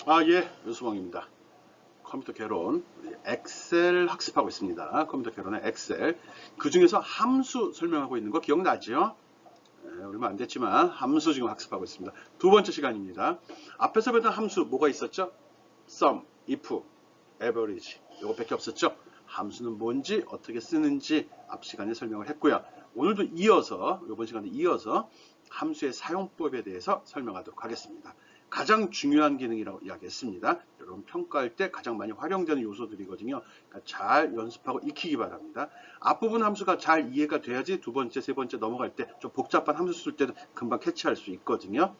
예, 유수봉입니다. 컴퓨터 개론, 우리 엑셀 학습하고 있습니다. 컴퓨터 개론의 엑셀. 그 중에서 함수 설명하고 있는 거 기억나죠? 얼마 안 됐지만 함수 지금 학습하고 있습니다. 두 번째 시간입니다. 앞에서 배웠던 함수 뭐가 있었죠? sum, if, average. 요거밖에 없었죠? 함수는 뭔지, 어떻게 쓰는지 앞 시간에 설명을 했고요. 오늘도 이어서, 이번 시간에 이어서 함수의 사용법에 대해서 설명하도록 하겠습니다. 가장 중요한 기능이라고 이야기했습니다. 여러분 평가할 때 가장 많이 활용되는 요소들이거든요. 그러니까 잘 연습하고 익히기 바랍니다. 앞부분 함수가 잘 이해가 돼야지 두 번째, 세 번째 넘어갈 때 좀 복잡한 함수 쓸 때도 금방 캐치할 수 있거든요.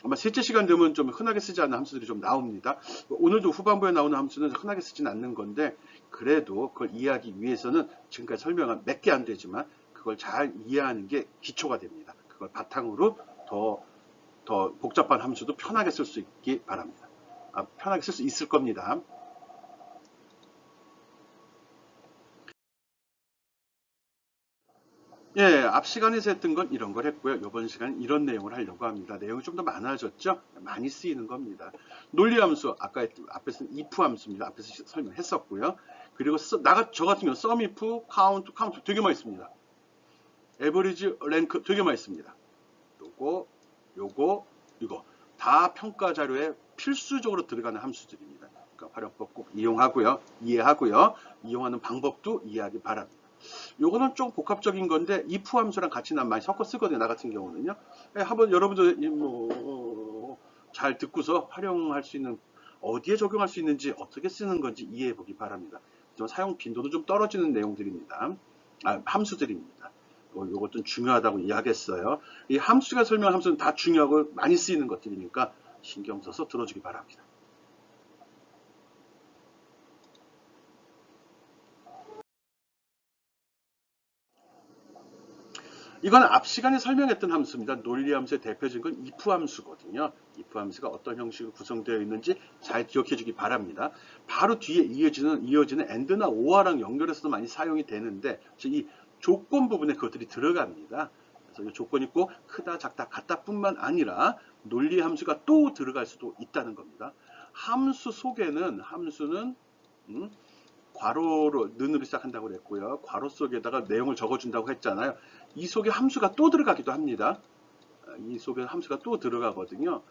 아마 셋째 시간 되면 좀 흔하게 쓰지 않는 함수들이 좀 나옵니다. 오늘도 후반부에 나오는 함수는 흔하게 쓰지는 않는 건데 그래도 그걸 이해하기 위해서는 지금까지 설명한 몇 개 안 되지만 그걸 잘 이해하는 게 기초가 됩니다. 그걸 바탕으로 더 복잡한 함수도 편하게 쓸 수 있기 바랍니다. 편하게 쓸 수 있을 겁니다. 앞 시간에서 했던 건 이런 걸 했고요. 이번 시간은 이런 내용을 하려고 합니다. 내용이 좀 더 많아졌죠? 많이 쓰이는 겁니다. 논리함수, 아까 앞에서는 if 함수입니다. 앞에서 설명했었고요. 그리고 저 같은 경우는 sum, if, count 되게 많이 씁니다. average, rank 되게 많이 씁니다. 요거 이거 다 평가 자료에 필수적으로 들어가는 함수들입니다. 그러니까 활용법 꼭 이용하고요. 이해하고요. 이용하는 방법도 이해하기 바랍니다. 요거는 좀 복합적인 건데 if 함수랑 같이 난 많이 섞어 쓰거든요. 나 같은 경우는요. 한번 여러분들 잘 듣고서 활용할 수 있는 어디에 적용할 수 있는지 어떻게 쓰는 건지 이해해 보기 바랍니다. 좀 사용 빈도도 좀 떨어지는 내용들입니다. 함수들입니다. 요것도 중요하다고 이야기했어요. 이 함수가 설명한 함수는 다 중요하고 많이 쓰이는 것들이니까 신경 써서 들어주기 바랍니다. 이건 앞 시간에 설명했던 함수입니다. 논리함수의 대표적인 건 if 함수거든요. if 함수가 어떤 형식으로 구성되어 있는지 잘 기억해 주기 바랍니다. 바로 뒤에 이어지는 and나 or랑 연결해서도 많이 사용이 되는데 이 조건 부분에 그것들이 들어갑니다. 그래서 이 조건이 꼭 크다, 작다, 같다 뿐만 아니라 논리 함수가 또 들어갈 수도 있다는 겁니다. 함수는 괄호로 는으로 시작한다고 그랬고요. 괄호 속에다가 내용을 적어준다고 했잖아요. 이 속에 함수가 또 들어가기도 합니다. 이 속에 함수가 또 들어가거든요.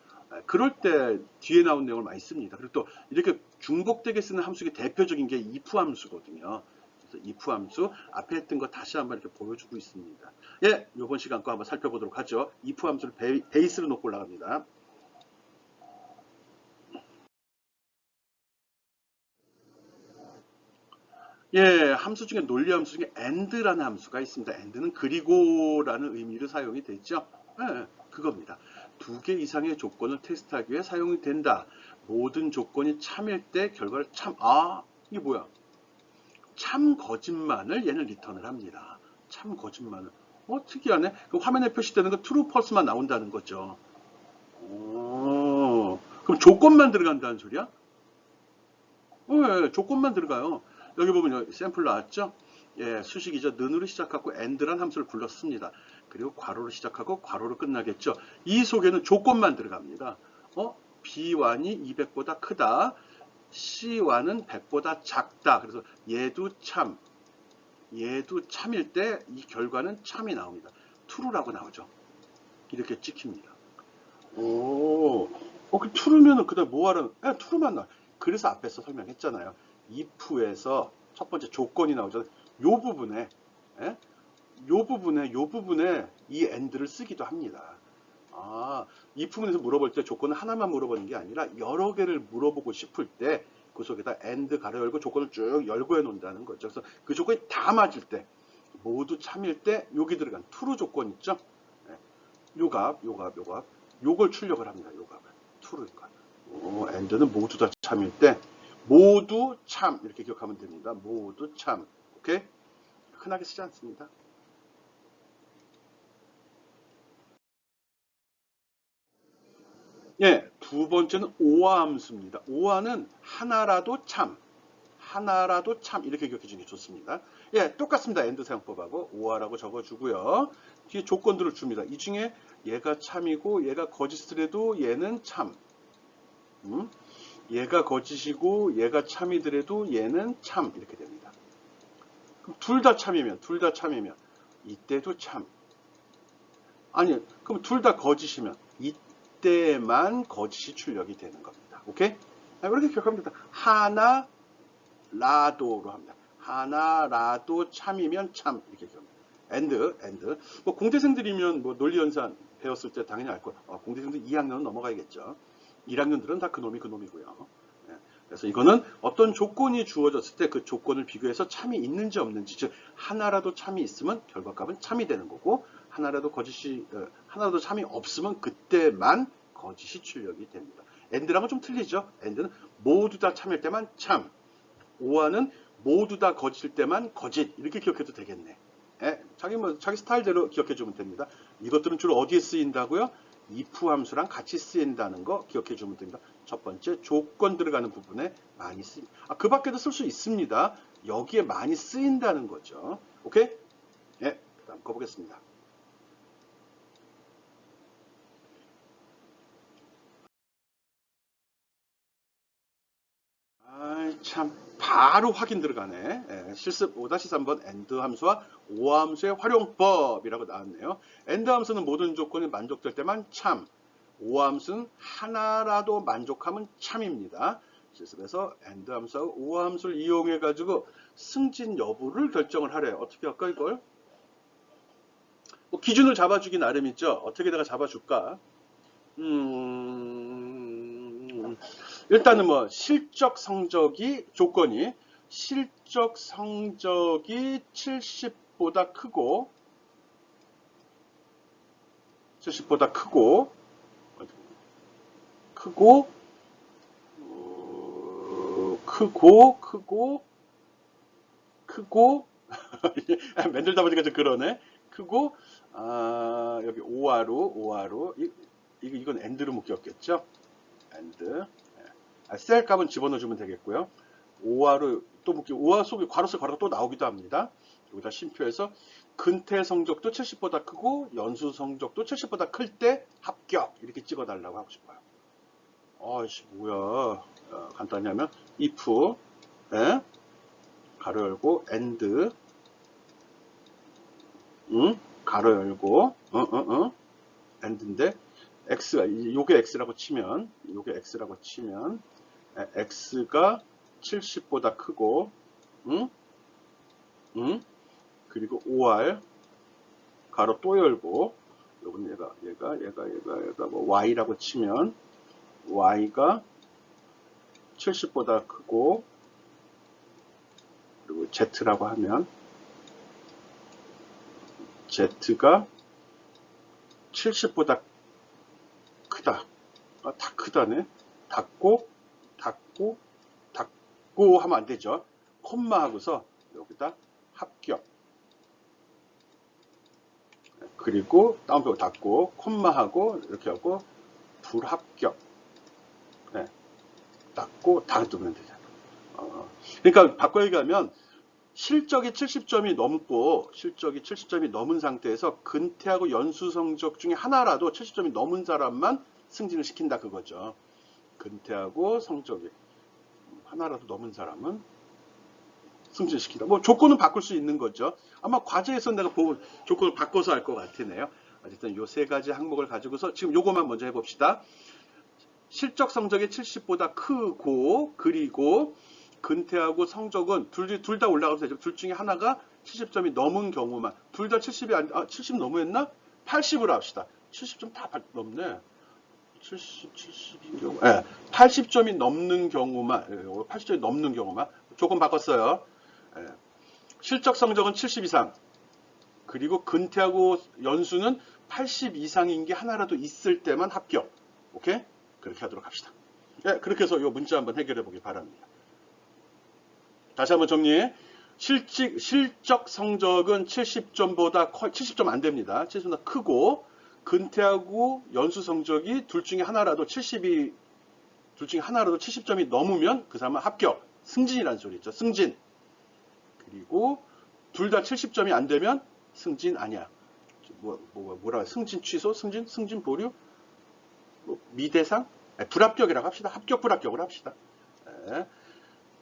그럴 때 뒤에 나온 내용을 많이 씁니다. 그리고 또 이렇게 중복되게 쓰는 함수의 대표적인 게 if 함수거든요. 그래서 if 함수 앞에 했던 거 다시 한번 이렇게 보여주고 있습니다. 이번 시간 거 한번 살펴보도록 하죠. if 함수를 베이스로 놓고 올라갑니다. 함수 중에 논리 함수 중에 and라는 함수가 있습니다. and는 그리고라는 의미로 사용이 되죠. 그겁니다. 두 개 이상의 조건을 테스트하기 위해 사용이 된다. 모든 조건이 참일 때 결과를 이게 뭐야? 참 거짓말을 얘는 리턴을 합니다. 참 거짓말을. 특이하네. 그 화면에 표시되는 거 true, false만 나온다는 거죠. 그럼 조건만 들어간다는 소리야? 조건만 들어가요. 여기 보면 샘플 나왔죠? 수식이죠. 는으로 시작하고 and란 함수를 불렀습니다. 그리고 괄호로 시작하고 괄호로 끝나겠죠. 이 속에는 조건만 들어갑니다. B1이 200보다 크다. C1은 100보다 작다. 그래서 얘도 참일 때 이 결과는 참이 나옵니다. true라고 나오죠. 이렇게 찍힙니다. 그 true면은 그다음 뭐 하라는? true만 나. 그래서 앞에서 설명했잖아요. if에서 첫 번째 조건이 나오잖아요. 요 부분에, 예? 요 부분에 이 and를 쓰기도 합니다. 이 부분에서 물어볼 때 조건을 하나만 물어보는 게 아니라 여러 개를 물어보고 싶을 때 그 속에다 and 가로 열고 조건을 쭉 열고 해 놓는다는 거죠. 그래서 그 조건이 다 맞을 때, 모두 참일 때 여기 들어간 true 조건 있죠? 요 값, 요걸 출력을 합니다. 요 값을. true니까. and는 모두 다 참일 때 모두 참 이렇게 기억하면 됩니다. 모두 참. 오케이? 흔하게 쓰지 않습니다. 두 번째는 오화 함수입니다. 오화는 하나라도 참 이렇게 기억해 주는 게 좋습니다. 똑같습니다. and 사용법하고 오화라고 적어주고요. 뒤에 조건들을 줍니다. 이 중에 얘가 참이고 얘가 거짓이라도 얘는 참. 얘가 거짓이고 얘가 참이더라도 얘는 참 이렇게 됩니다. 그럼 둘 다 참이면 이때도 참. 아니, 그럼 둘 다 거짓이면 이때만 거짓이 출력이 되는 겁니다. 오케이? 이렇게 기억하면 됩니다. 하나라도로 합니다. 하나라도 참이면 참 이렇게 기억합니다. and 뭐 공대생들이면 뭐 논리연산 배웠을 때 당연히 알 거예요. 공대생들 2학년은 넘어가야겠죠. 1학년들은 다 그놈이고요. 그래서 이거는 어떤 조건이 주어졌을 때 그 조건을 비교해서 참이 있는지 없는지, 즉 하나라도 참이 있으면 결과값은 참이 되는 거고 하나라도 참이 없으면 그때만 거짓이 출력이 됩니다. and랑은 좀 틀리죠. and는 모두 다 참일 때만 참, or는 모두 다 거짓일 때만 거짓 이렇게 기억해도 되겠네. 자기 스타일대로 기억해 주면 됩니다. 이것들은 주로 어디에 쓰인다고요? if 함수랑 같이 쓰인다는 거 기억해 주면 됩니다. 첫 번째 조건 들어가는 부분에 많이 쓰입니다. 그 밖에도 쓸 수 있습니다. 여기에 많이 쓰인다는 거죠. 오케이? 그 다음 거 보겠습니다. 참 바로 확인 들어가네. 실습 5-3번 AND 함수와 OR 함수의 활용법이라고 나왔네요. AND 함수는 모든 조건이 만족될 때만 참, OR 함수는 하나라도 만족하면 참입니다. 실습에서 AND 함수와 OR 함수를 이용해 가지고 승진 여부를 결정을 하래요. 어떻게 할까 이걸? 뭐 기준을 잡아주기 나름이죠. 어떻게다가 잡아줄까? 일단은 뭐 실적 성적이 조건이 실적 성적이 70보다 크고 만들다 보니까 좀 그러네. 크고 여기 오화로 이건 and로 묶였겠죠. and 셀 값은 집어넣어주면 되겠고요. 오화로 또 묶이고 오화 속에 괄호서 괄호가 또 나오기도 합니다. 여기다 쉼표해서 근태 성적도 70보다 크고 연수 성적도 70보다 클 때 합격 이렇게 찍어달라고 하고 싶어요. 아이씨 뭐야. 간단히 하면 if 가로 열고 and 가로 열고 and인데 x가 요게 x라고 치면 x가 70보다 크고 그리고 or 가로 또 열고 요건 얘가 뭐 y라고 치면 y가 70보다 크고 그리고 z라고 하면 z가 70보다 크다. 다 크다네. 닫고 하면 안 되죠. 콤마 하고서 여기다 합격. 그리고 다운표 닫고 콤마 하고 이렇게 하고 불합격. 닫고 다 두면 되잖아. 그러니까 바꿔 얘기하면 실적이 70점이 넘은 상태에서 근태하고 연수 성적 중에 하나라도 70점이 넘은 사람만 승진을 시킨다 그거죠. 근태하고 성적이 하나라도 넘은 사람은 승진시킨다. 뭐 조건은 바꿀 수 있는 거죠. 아마 과제에서 내가 보고 조건을 바꿔서 할 것 같으네요. 어쨌든 요 세 가지 항목을 가지고서 지금 요거만 먼저 해봅시다. 실적 성적이 70보다 크고 그리고 근태하고 성적은 둘 다 올라가도 되죠. 둘 중에 하나가 70점이 넘은 경우만 둘 다 70 너무했나? 80으로 합시다. 70점 다 넘네. 70인 경우 80점이 넘는 경우만 조건 바꿨어요. 실적 성적은 70 이상 그리고 근태하고 연수는 80 이상인 게 하나라도 있을 때만 합격. 오케이? 그렇게 하도록 합시다. 그렇게 해서 이 문자 한번 해결해 보길 바랍니다. 다시 한번 정리해. 실적 성적은 70점 안 됩니다. 70점 크고 근태하고 연수 성적이 둘 중에 하나라도 70점이 넘으면 그 사람은 합격. 승진이라는 소리 있죠. 승진. 그리고 둘 다 70점이 안 되면 승진 아니야. 뭐라 승진 취소, 승진 보류, 미대상, 불합격이라고 합시다. 합격 불합격을 합시다. 예.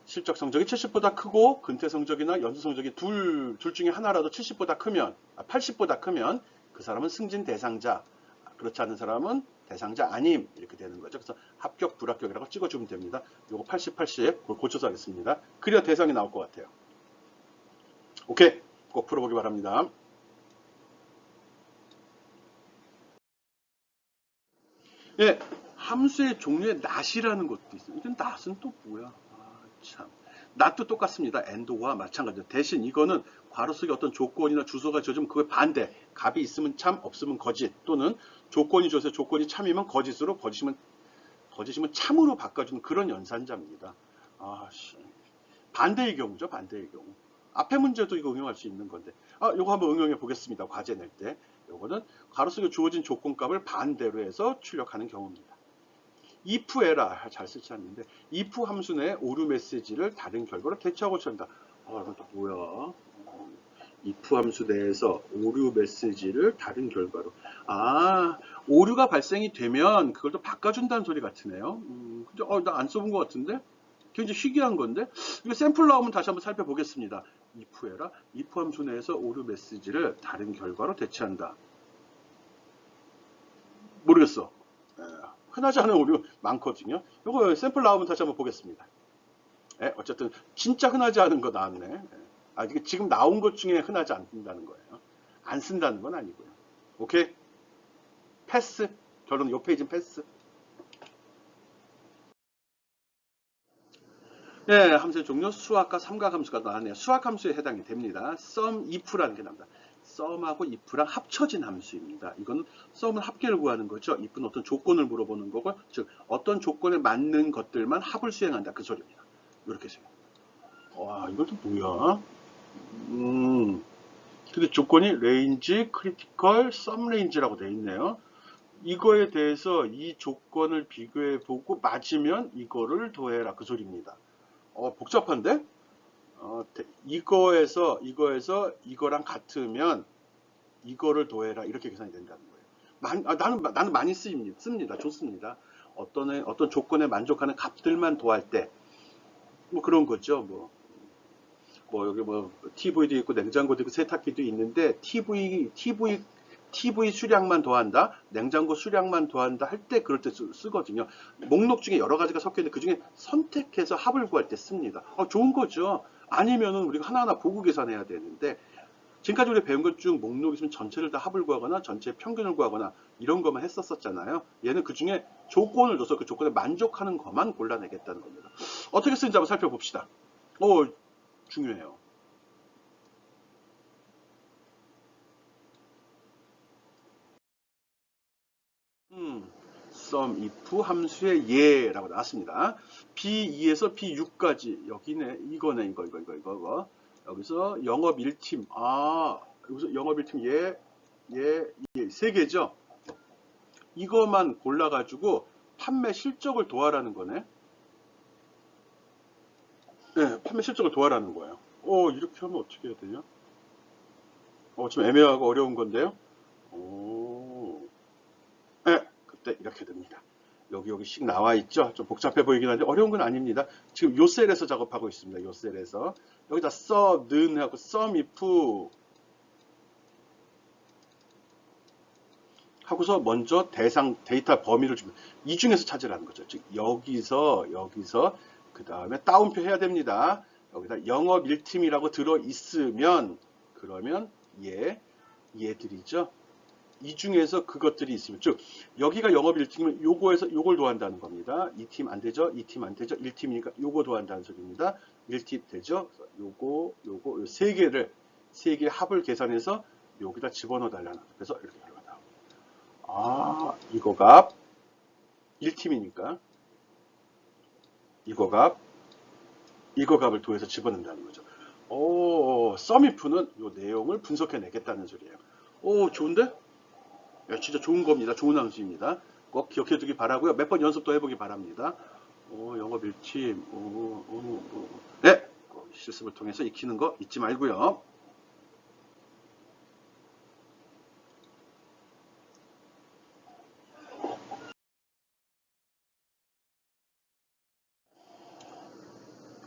실적 성적이 70보다 크고 근태 성적이나 연수 성적이 둘 중에 하나라도 70보다 크면 80보다 크면 그 사람은 승진 대상자, 그렇지 않은 사람은 대상자 아님, 이렇게 되는 거죠. 그래서 합격 불합격이라고 찍어주면 됩니다. 요거 80, 80 고쳐서 하겠습니다. 그래야 대상이 나올 것 같아요. 오케이, 꼭 풀어보기 바랍니다. 예, 함수의 종류에 not이라는 것도 있어요. 이건 not은 또 뭐야? 아, 참. not도 똑같습니다. and와 마찬가지죠. 대신 이거는 괄호 속에 어떤 조건이나 주소가 져주면 그걸 반대. 값이 있으면 참, 없으면 거짓. 또는 조건이 줘서 조건이 참이면 거짓으로, 거짓이면 참으로 바꿔주는 그런 연산자입니다. 아, 씨. 반대의 경우죠. 반대의 경우. 앞에 문제도 이거 응용할 수 있는 건데. 요거 한번 응용해 보겠습니다. 과제 낼 때. 요거는 괄호 속에 주어진 조건값을 반대로 해서 출력하는 경우입니다. if 에라 잘 쓰지 않는데 if 함수 내 오류 메시지를 다른 결과로 대체하고 처한다. 이건 또 뭐야? if 함수 내에서 오류 메시지를 다른 결과로. 오류가 발생이 되면 그걸 또 바꿔준다는 소리 같으네요. 근데 나 안 써본 것 같은데? 굉장히 희귀한 건데? 이거 샘플 나오면 다시 한번 살펴보겠습니다. if 에라 if 함수 내에서 오류 메시지를 다른 결과로 대체한다. 모르겠어. 흔하지 않은 오류 많거든요. 이거 샘플 나오면 다시 한번 보겠습니다. 어쨌든 진짜 흔하지 않은 거 나왔네. 이게 지금 나온 것 중에 흔하지 않는다는 거예요. 안 쓴다는 건 아니고요. 오케이? 패스. 결론 요 페이지는 패스. 함수의 종류 수학과 삼각함수가 나왔네요. 수학함수에 해당이 됩니다. sum if라는 게 나옵니다. sum하고 if랑 합쳐진 함수입니다. 이건 sum은 합계를 구하는 거죠. if는 어떤 조건을 물어보는 거고, 즉 어떤 조건에 맞는 것들만 합을 수행한다, 그 소리입니다. 이렇게 생각. 와, 이것도 뭐야? 근데 조건이 range, critical, sum range라고 되어 있네요. 이거에 대해서 이 조건을 비교해 보고 맞으면 이거를 더해라, 그 소리입니다. 복잡한데? 이거에서 이거랑 같으면 이거를 더해라, 이렇게 계산이 된다는 거예요. 나는 많이 씁니다. 좋습니다. 어떤 조건에 만족하는 값들만 더할 때, 뭐 그런 거죠. 여기 TV도 있고 냉장고도 있고 세탁기도 있는데 TV 수량만 더한다, 냉장고 수량만 더한다 할 때 그럴 때 쓰거든요. 목록 중에 여러 가지가 섞여 있는데 그 중에 선택해서 합을 구할 때 씁니다. 좋은 거죠. 아니면은 우리가 하나하나 보고 계산해야 되는데, 지금까지 우리 배운 것 중 목록 있으면 전체를 다 합을 구하거나 전체 평균을 구하거나 이런 것만 했었잖아요. 얘는 그 중에 조건을 줘서 그 조건에 만족하는 것만 골라내겠다는 겁니다. 어떻게 쓰는지 한번 살펴봅시다. 중요해요. sum if 함수의 예라고 나왔습니다. B2에서 B6까지 여기네. 이거네. 이거. 여기서 영업 1팀. 여기서 영업 1팀 세 개죠. 이거만 골라가지고 판매 실적을 도하라는 거네. 네, 판매 실적을 도하라는 거예요. 이렇게 하면 어떻게 해야 되냐? 좀 애매하고 어려운 건데요. 그때 이렇게 됩니다. 여기씩 나와 있죠. 좀 복잡해 보이긴 한데 어려운 건 아닙니다. 지금 요 셀에서 작업하고 있습니다. 요 셀에서 여기다 는 하고 sum if 하고서 먼저 데이터 범위를 주면 이 중에서 찾으라는 거죠. 즉 여기서 그 다음에 따옴표 해야 됩니다. 여기다 영업 1팀이라고 들어 있으면 그러면 얘들이죠. 이 중에서 그것들이 있으면, 즉 여기가 영업 1팀이면 요거에서 요걸 도한다는 겁니다. 이 팀 안 되죠? 이 팀 안 되죠? 1팀이니까 요거 도한다는 소리입니다. 1팀 되죠? 요거 세 개의 합을 계산해서 여기다 집어넣어 달라는 거죠. 그래서 이렇게 나옵니다. 이거 값 1팀이니까 이거 값을 도해서 집어넣는다는 거죠. 썸이프는 요 내용을 분석해 내겠다는 소리예요. 좋은데? 진짜 좋은 겁니다. 좋은 함수입니다. 꼭 기억해 두기 바라고요. 몇 번 연습도 해보기 바랍니다. 영업 1팀. 네, 실습을 통해서 익히는 거 잊지 말고요.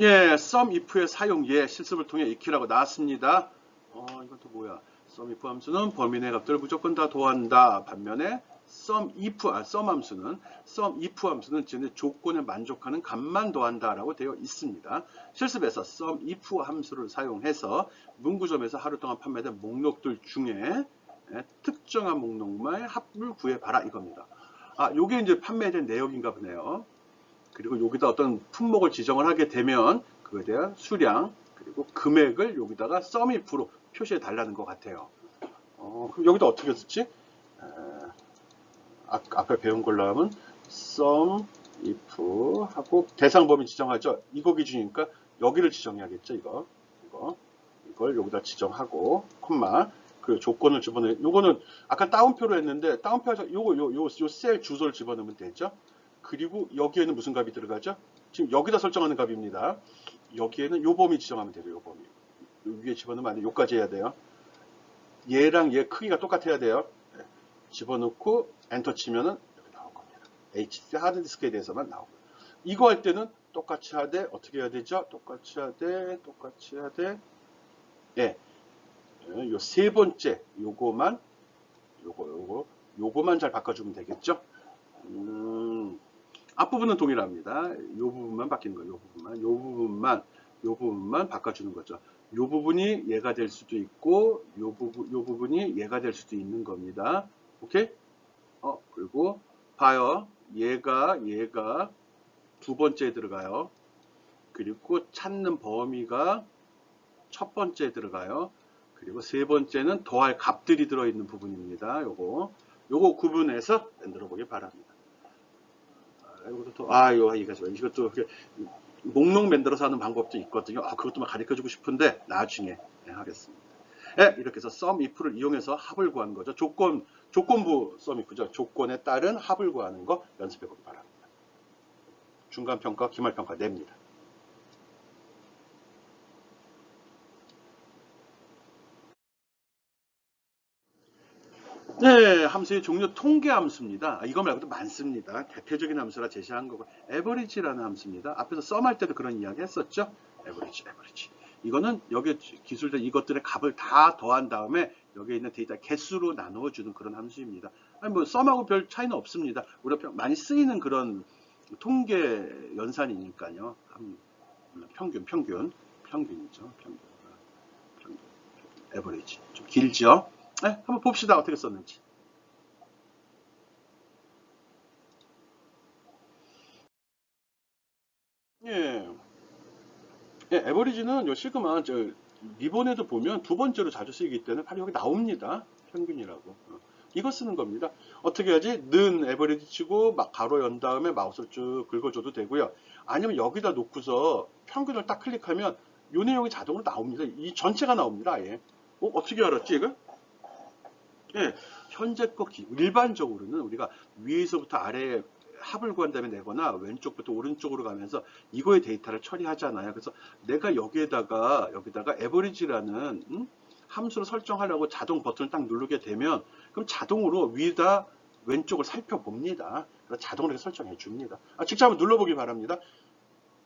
예, sum if의 사용 예 실습을 통해 익히라고 나왔습니다. 이건 또 뭐야? sum if 함수는 범위 내 값들을 무조건 다 더한다. 반면에 sum 함수는 sum if 함수는 지금 조건에 만족하는 값만 더한다라고 되어 있습니다. 실습에서 sum if 함수를 사용해서 문구점에서 하루 동안 판매된 목록들 중에 특정한 목록만의 합을 구해봐라 이겁니다. 요게 이제 판매된 내역인가 보네요. 그리고 여기다 어떤 품목을 지정을 하게 되면 그거에 대한 수량 그리고 금액을 여기다가 sum if로 표시해 달라는 것 같아요. 그럼 여기다 어떻게 썼지? 앞에 배운 걸로 하면 sum if 하고 대상 범위 지정하죠. 이거 기준이니까 여기를 지정해야겠죠. 이걸 여기다 지정하고 콤마 그 조건을 집어넣어요. 요거는 아까 따옴표로 했는데 따옴표에서 요 셀 주소를 집어넣으면 되죠. 그리고 여기에는 무슨 값이 들어가죠? 지금 여기다 설정하는 값입니다. 여기에는 요 범위 지정하면 돼요. 요 범위. 요 위에 집어넣으면 안 돼요. 요까지 해야 돼요. 얘랑 얘 크기가 똑같아야 돼요. 집어넣고 엔터 치면은 여기 나올 겁니다. HDD 하드디스크에 대해서만 나오고. 이거 할 때는 똑같이 하되 어떻게 해야 되죠? 똑같이 하되 예. 요 세 번째 요거만 잘 바꿔주면 되겠죠? 앞부분은 동일합니다. 이 부분만 바뀌는 거예요. 이 부분만 바꿔주는 거죠. 이 부분이 얘가 될 수도 있고, 이 부분이 얘가 될 수도 있는 겁니다. 오케이? 그리고 봐요. 얘가 두 번째에 들어가요. 그리고 찾는 범위가 첫 번째에 들어가요. 그리고 세 번째는 더할 값들이 들어있는 부분입니다. 요거 구분해서 만들어 보기 바랍니다. 이것도 목록 만들어서 하는 방법도 있거든요. 그것도 가르쳐 주고 싶은데 나중에 하겠습니다. 이렇게 해서 sum if를 이용해서 합을 구하는 거죠. 조건부 sum if죠. 조건에 따른 합을 구하는 거 연습해 보기 바랍니다. 중간평가, 기말평가 냅니다. 네, 함수의 종류 통계 함수입니다. 이거 말고도 많습니다. 대표적인 함수라 제시한 거고 average라는 함수입니다. 앞에서 sum 할 때도 그런 이야기 했었죠. average. 이거는 여기 기술된 이것들의 값을 다 더한 다음에 여기에 있는 데이터 개수로 나누어주는 그런 함수입니다. 뭐 sum하고 별 차이는 없습니다. 우리가 많이 쓰이는 그런 통계 연산이니까요. 평균이죠. 평균. average. 좀 길죠? 한번 봅시다. 어떻게 썼는지. 에버리지는 요 시그마 리본에도 보면 두 번째로 자주 쓰이기 때문에 바로 여기 나옵니다. 평균이라고. 이거 쓰는 겁니다. 어떻게 하지? 는 에버리지 치고 막 가로 연 다음에 마우스를 쭉 긁어줘도 되고요. 아니면 여기다 놓고서 평균을 딱 클릭하면 요 내용이 자동으로 나옵니다. 이 전체가 나옵니다. 아예. 어떻게 알았지 이거? 현재 거 일반적으로는 우리가 위에서부터 아래에 합을 구한 다음에 내거나 왼쪽부터 오른쪽으로 가면서 이거의 데이터를 처리하잖아요. 그래서 내가 여기다가 average라는 함수를 설정하려고 자동 버튼을 딱 누르게 되면 그럼 자동으로 위에다 왼쪽을 살펴봅니다. 그래서 자동으로 이렇게 설정해 줍니다. 직접 한번 눌러보기 바랍니다.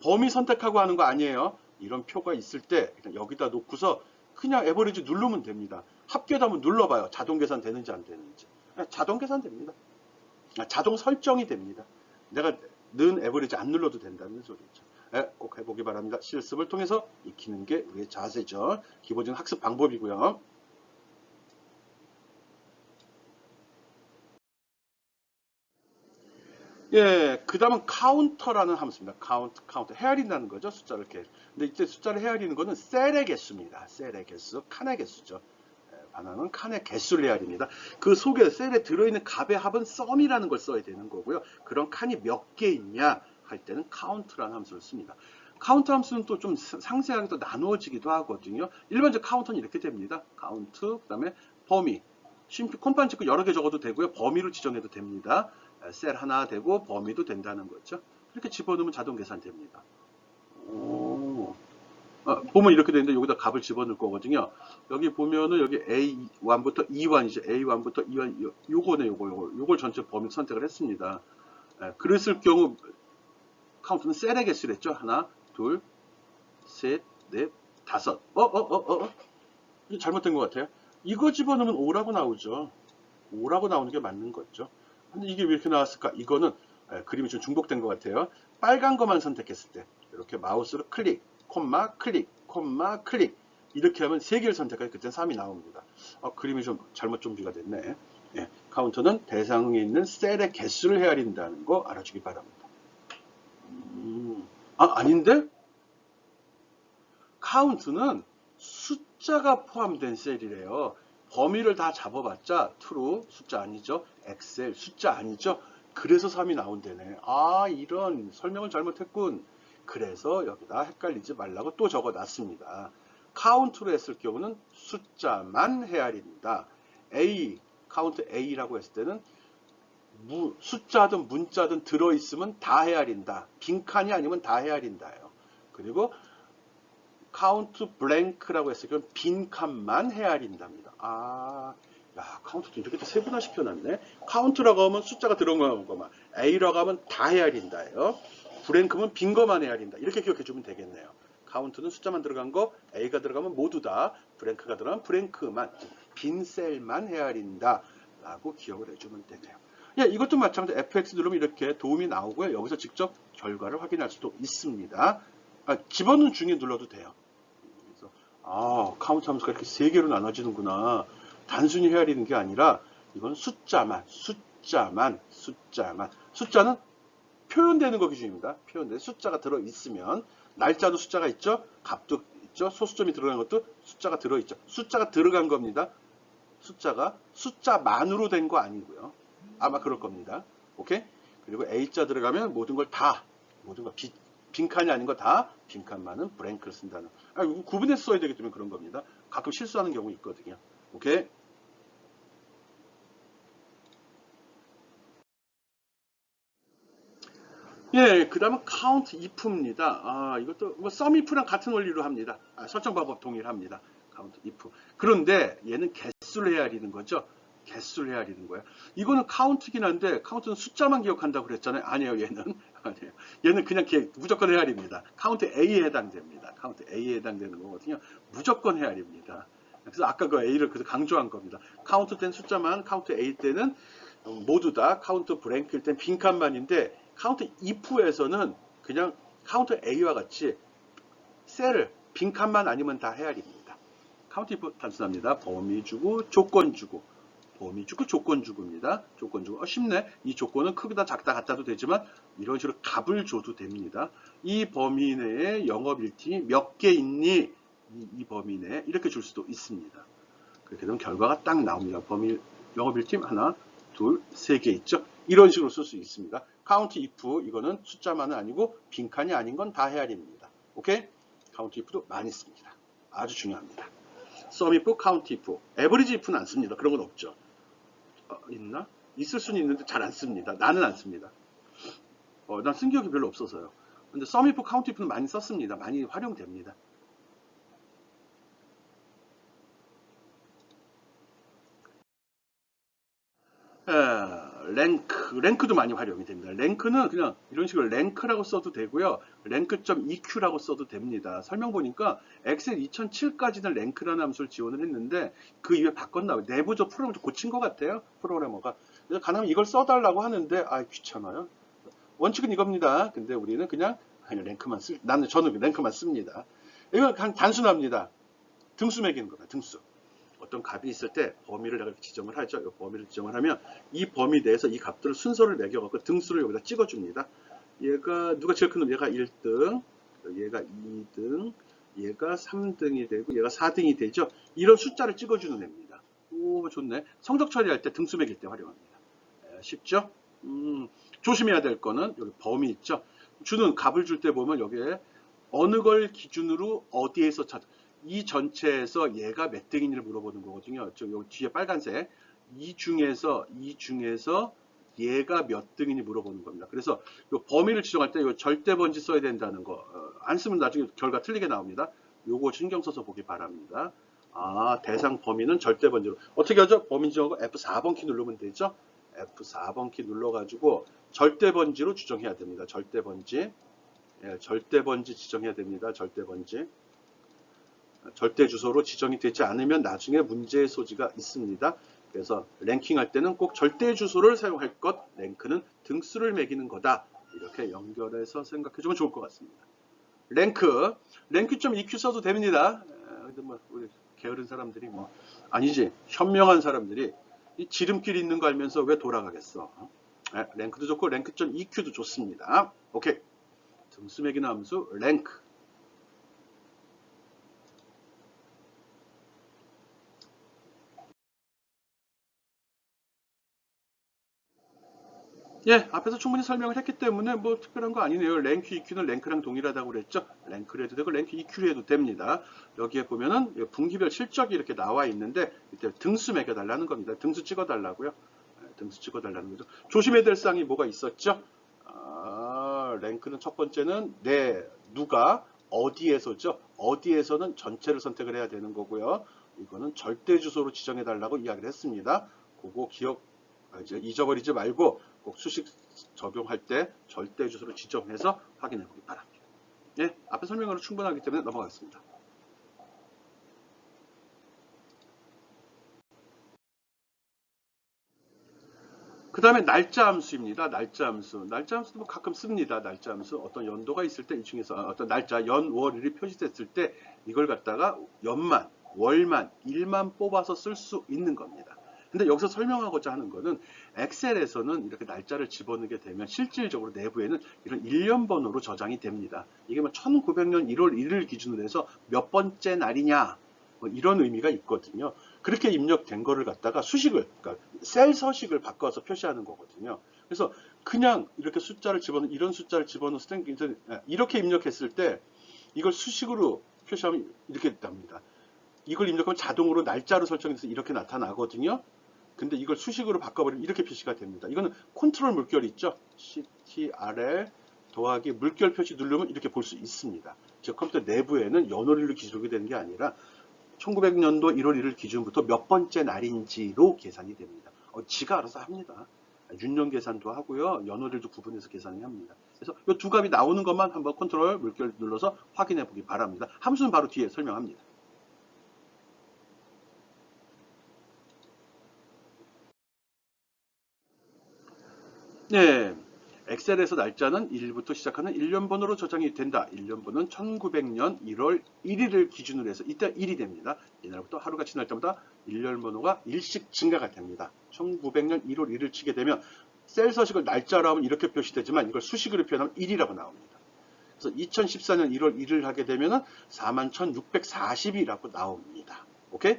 범위 선택하고 하는 거 아니에요. 이런 표가 있을 때 여기다 놓고서 그냥 에버리지 누르면 됩니다. 합계도 한번 눌러봐요. 자동 계산 되는지 안 되는지. 자동 계산 됩니다. 자동 설정이 됩니다. 내가 는 에버리지 안 눌러도 된다는 소리죠. 꼭 해보기 바랍니다. 실습을 통해서 익히는 게 우리의 자세죠. 기본적인 학습 방법이고요. 그 다음은 카운터라는 함수입니다. 카운터. 헤아린다는 거죠. 숫자를 이렇게. 근데 이때 숫자를 헤아리는 거는 셀의 개수입니다. 셀의 개수, 칸의 개수죠. 반항은 칸의 개수를 헤아립니다. 그 속에 셀에 들어있는 값의 합은 썸이라는 걸 써야 되는 거고요. 그런 칸이 몇 개 있냐 할 때는 카운트라는 함수를 씁니다. 카운트 함수는 또 좀 상세하게 또 나누어지기도 하거든요. 일반적 카운터는 이렇게 됩니다. 카운트, 그 다음에 범위. 콤판 찍고 여러 개 적어도 되고요. 범위로 지정해도 됩니다. 셀 하나 되고 범위도 된다는 거죠. 이렇게 집어넣으면 자동 계산됩니다. 보면 이렇게 되는데 여기다 값을 집어넣을 거거든요. 여기 보면은 여기 A1부터 E1이죠. A1부터 E1 요거네 요걸 전체 범위 선택을 했습니다. 그랬을 경우 카운트는 셀의 개수를 했죠. 하나, 둘, 셋, 넷, 다섯. 이거 잘못된 것 같아요. 이거 집어넣으면 5라고 나오죠. 5라고 나오는 게 맞는 거죠. 근데 이게 왜 이렇게 나왔을까? 이거는 그림이 좀 중복된 것 같아요. 빨간 것만 선택했을 때 이렇게 마우스로 클릭, 콤마, 클릭, 콤마, 클릭 이렇게 하면 3개를 선택하면 그때 3이 나옵니다. 그림이 좀 잘못 준비가 됐네. 예, 카운터는 대상에 있는 셀의 개수를 헤아린다는 거 알아주기 바랍니다. 아닌데? 카운트는 숫자가 포함된 셀이래요. 범위를 다 잡아봤자 true 숫자 아니죠? 엑셀 숫자 아니죠? 그래서 3이 나온다네. 이런 설명을 잘못했군. 그래서 여기다 헷갈리지 말라고 또 적어놨습니다. 카운트로 했을 경우는 숫자만 헤아린다. 카운트 A라고 했을 때는 숫자든 문자든 들어있으면 다 헤아린다. 빈칸이 아니면 다 헤아린다요. 그리고 카운트 블랭크라고 했을 경우 빈칸만 헤아린답니다. 카운트도 이렇게 세분화 시켜놨네. 카운트라고 하면 숫자가 들어간 것만, A라고 하면 다 헤아린다예요. 블랭크면 빈 것만 헤아린다. 이렇게 기억해 주면 되겠네요. 카운트는 숫자만 들어간 거, A가 들어가면 모두 다, 블랭크가 들어가면 블랭크만, 빈 셀만 헤아린다 라고 기억을 해주면 되네요. 이것도 마찬가지로 FX 누르면 이렇게 도움이 나오고요. 여기서 직접 결과를 확인할 수도 있습니다. 집어넣은 중에 눌러도 돼요. 그래서 카운트 함수가 이렇게 3개로 나눠지는구나. 단순히 헤아리는 게 아니라 이건 숫자만. 숫자는 표현되는 거 기준입니다. 표현되는 숫자가 들어있으면 날짜도 숫자가 있죠. 값도 있죠. 소수점이 들어간 것도 숫자가 들어있죠. 숫자가 들어간 겁니다. 숫자만으로 된 거 아니고요. 아마 그럴 겁니다. 오케이? 그리고 A자 들어가면 모든 걸 빈칸이 아닌 거 다, 빈칸만은 블랭크를 쓴다는. 구분해서 써야 되기 때문에 그런 겁니다. 가끔 실수하는 경우 있거든요. 오케이? 그 다음은 count if입니다. 이것도 뭐 sum if랑 같은 원리로 합니다. 설정 방법 동일합니다. count if. 그런데 얘는 개수를 헤아리는 거죠. 개수를 헤아리는 거예요. 이거는 count이긴 한데 count는 숫자만 기억한다고 그랬잖아요. 아니에요, 얘는. 아니에요. 얘는 그냥 무조건 헤아립니다. count A에 해당됩니다. count A에 해당되는 거거든요. 무조건 헤아립니다. 그래서 아까 그 A를 그래서 강조한 겁니다. count 된 숫자만 count A 때는 모두 다 count blank일 땐 빈칸만인데 count if에서는 그냥 count A와 같이 셀을 빈칸만 아니면 다 헤아립니다. count if 단순합니다. 범위 주고 조건 주고 범위 주고 조건 주고입니다. 조건 주고 쉽네. 이 조건은 크다 작다 같다도 되지만 이런 식으로 값을 줘도 됩니다. 이 범위 내에 영업 일팀이 몇 개 있니? 이 범위 내에 이렇게 줄 수도 있습니다. 그렇게 되면 결과가 딱 나옵니다. 범위 영업 일팀 하나, 둘, 세 개 있죠. 이런 식으로 쓸 수 있습니다. count if 이거는 숫자만은 아니고 빈칸이 아닌 건 다 헤아립니다. 오케이? count if도 많이 씁니다. 아주 중요합니다. sum if, count if, average if는 안 씁니다. 그런 건 없죠. 있나? 있을 수는 있는데 잘 안 씁니다. 나는 안 씁니다. 난 쓴 기억이 별로 없어서요. 근데 sum if, count if는 많이 썼습니다. 많이 활용됩니다. 랭크도 많이 활용이 됩니다. 랭크는 그냥 이런 식으로 랭크라고 써도 되고요. 랭크.eq라고 써도 됩니다. 설명 보니까 엑셀 2007까지는 랭크라는 함수를 지원을 했는데 그 이후에 바꿨나 봐요. 내부적 프로그램을 좀 고친 것 같아요. 프로그래머가. 그래서 가능하면 이걸 써달라고 하는데 귀찮아요. 원칙은 이겁니다. 근데 우리는 그냥 랭크만 저는 랭크만 씁니다. 이건 단순합니다. 등수 매기는 겁니다. 등수. 어떤 값이 있을 때 범위를 내가 지정을 하죠. 이 범위를 지정을 하면 이 범위 내에서 이 값들을 순서를 매겨갖고 등수를 여기다 찍어줍니다. 얘가 누가 제일 큰 놈? 얘가 1등, 얘가 2등, 얘가 3등이 되고 얘가 4등이 되죠. 이런 숫자를 찍어주는 애입니다. 오, 좋네. 성적 처리할 때 등수 매길 때 활용합니다. 쉽죠? 조심해야 될 거는 여기 범위 있죠. 주는 값을 줄 때 보면 여기에 어느 걸 기준으로 어디에서 이 전체에서 얘가 몇 등인지를 물어보는 거거든요. 여기 뒤에 빨간색. 이 중에서 얘가 몇 등인지 물어보는 겁니다. 그래서 이 범위를 지정할 때 이 절대 번지 써야 된다는 거. 안 쓰면 나중에 결과 틀리게 나옵니다. 요거 신경 써서 보기 바랍니다. 대상 범위는 절대 번지로. 어떻게 하죠? 범위 지정하고 F4번 키 누르면 되죠? F4번 키 눌러가지고 절대 번지로 주정해야 됩니다. 절대 번지. 예, 절대 번지 지정해야 됩니다. 절대 번지. 절대 주소로 지정이 되지 않으면 나중에 문제의 소지가 있습니다. 그래서 랭킹할 때는 꼭 절대 주소를 사용할 것, 랭크는 등수를 매기는 거다. 이렇게 연결해서 생각해주면 좋을 것 같습니다. 랭크 좀 EQ 써도 됩니다. 근데 뭐 우리 게으른 사람들이 뭐 아니지, 현명한 사람들이 이 지름길 있는 거 알면서 왜 돌아가겠어? 랭크도 좋고 랭크 좀 EQ도 좋습니다. 오케이. 등수 매기는 함수 랭크. 예, 앞에서 충분히 설명을 했기 때문에 뭐 특별한 거 아니네요. 랭크 EQ는 랭크랑 동일하다고 그랬죠. 랭크로 해도 되고 랭크 EQ로 해도 됩니다. 여기에 보면은 분기별 실적이 이렇게 나와 있는데 이때 등수 매겨달라는 겁니다. 등수 찍어달라고요. 등수 찍어달라는 거죠. 조심해야 될 사항이 뭐가 있었죠? 랭크는 첫 번째는 누가 어디에서죠? 어디에서는 전체를 선택을 해야 되는 거고요. 이거는 절대 주소로 지정해달라고 이야기를 했습니다. 그거 잊어버리지 말고 꼭 수식 적용할 때 절대 주소를 지정해서 확인해 보기 바랍니다. 예, 앞에 설명으로 충분하기 때문에 넘어가겠습니다. 그 다음에 날짜 함수입니다. 날짜 함수. 날짜 함수도 뭐 가끔 씁니다. 날짜 함수. 어떤 연도가 있을 때 이 중에서 어떤 날짜, 연, 월, 일이 표시됐을 때 이걸 갖다가 연만, 월만, 일만 뽑아서 쓸 수 있는 겁니다. 근데 여기서 설명하고자 하는 거는 엑셀에서는 이렇게 날짜를 집어넣게 되면 실질적으로 내부에는 이런 일련번호로 저장이 됩니다. 이게 뭐 1900년 1월 1일 기준으로 해서 몇 번째 날이냐 뭐 이런 의미가 있거든요. 그렇게 입력된 거를 갖다가 수식을, 그러니까 셀 서식을 바꿔서 표시하는 거거든요. 그래서 그냥 이렇게 이런 숫자를 집어넣었을 때 이렇게 입력했을 때 이걸 수식으로 표시하면 이렇게 됩니다. 이걸 입력하면 자동으로 날짜로 설정해서 이렇게 나타나거든요. 근데 이걸 수식으로 바꿔버리면 이렇게 표시가 됩니다. 이거는 컨트롤 물결 있죠? CTRL 더하기 물결 표시 누르면 이렇게 볼 수 있습니다. 즉 컴퓨터 내부에는 연월일로 기록이 되는 게 아니라 1900년도 1월 1일 기준부터 몇 번째 날인지로 계산이 됩니다. 지가 알아서 합니다. 윤년 계산도 하고요. 연월일도 구분해서 계산을 합니다. 그래서 이 두 값이 나오는 것만 한번 컨트롤 물결 눌러서 확인해 보기 바랍니다. 함수는 바로 뒤에 설명합니다. 네, 엑셀에서 날짜는 1일부터 시작하는 일련번호로 저장이 된다. 일련번호는 1900년 1월 1일을 기준으로 해서 이때 1이 됩니다. 이날부터 하루가 지날 때마다 일련번호가 1씩 증가가 됩니다. 1900년 1월 1일 치게 되면 셀 서식을 날짜로 하면 이렇게 표시되지만 이걸 수식으로 표현하면 1이라고 나옵니다. 그래서 2014년 1월 1일 하게 되면 41,640이라고 나옵니다. 오케이?